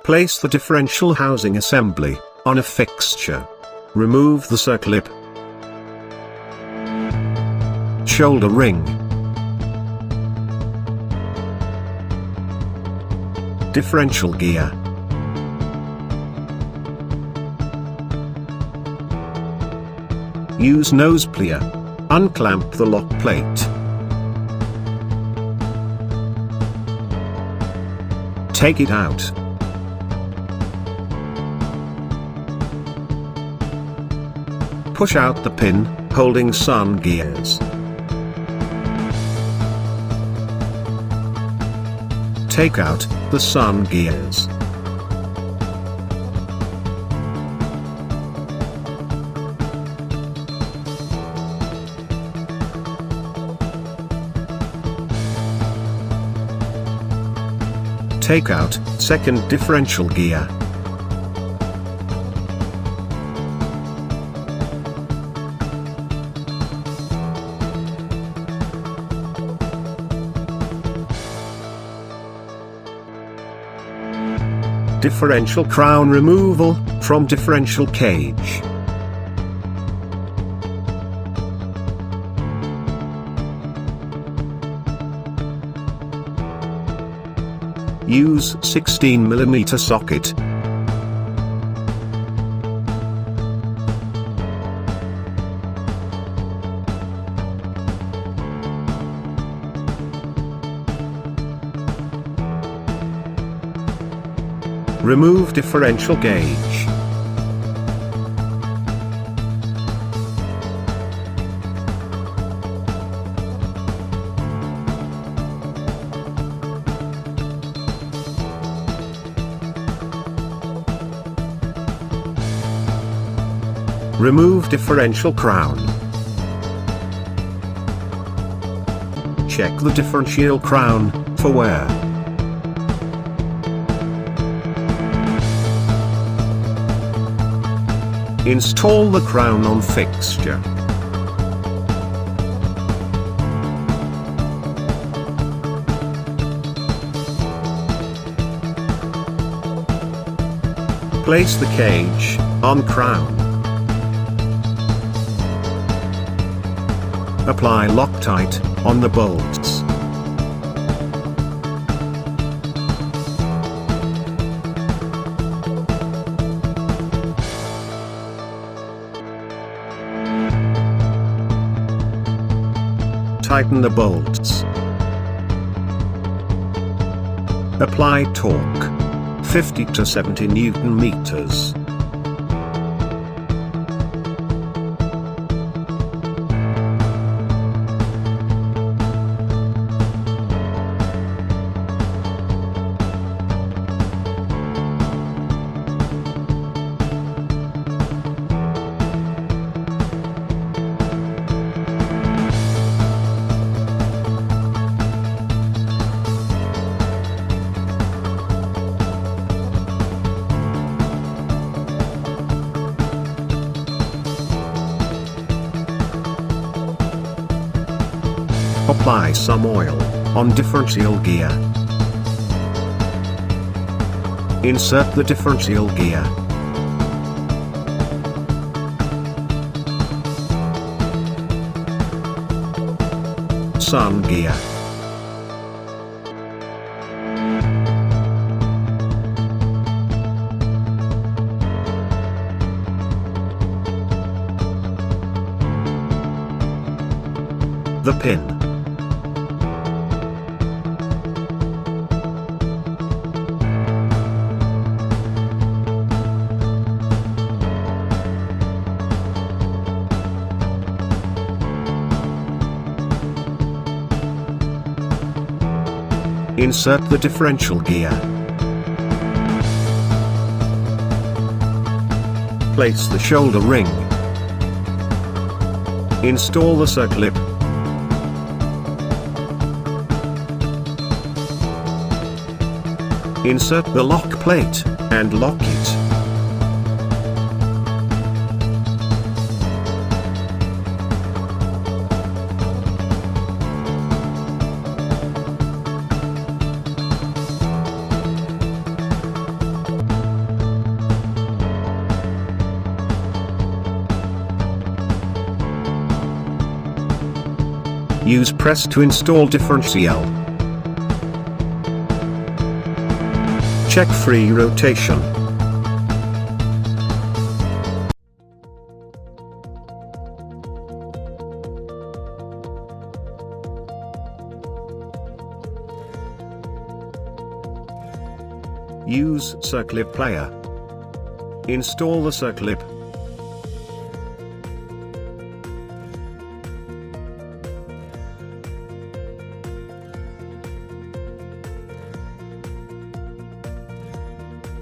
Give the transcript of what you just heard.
Place the differential housing assembly on a fixture. Remove the circlip. Shoulder ring. Differential gear. Use nose plier. Unclamp the lock plate. Take it out. Push out the pin holding sun gears. Take out the sun gears. Take out second differential gear. Differential crown removal from differential cage. Use 16mm socket. Remove differential gauge. Remove differential crown. Check the differential crown for wear. Install the crown on fixture. Place the cage on crown. Apply Loctite on the bolts. Tighten the bolts. Apply torque. 50 to 70 Newton meters. Apply some oil on differential gear. Insert the differential gear. Sun gear. The pin. Insert the differential gear. Place the shoulder ring. Install the circlip. Insert the lock plate and lock it. Use press to install differential. Check free rotation. Use circlip player. Install the circlip.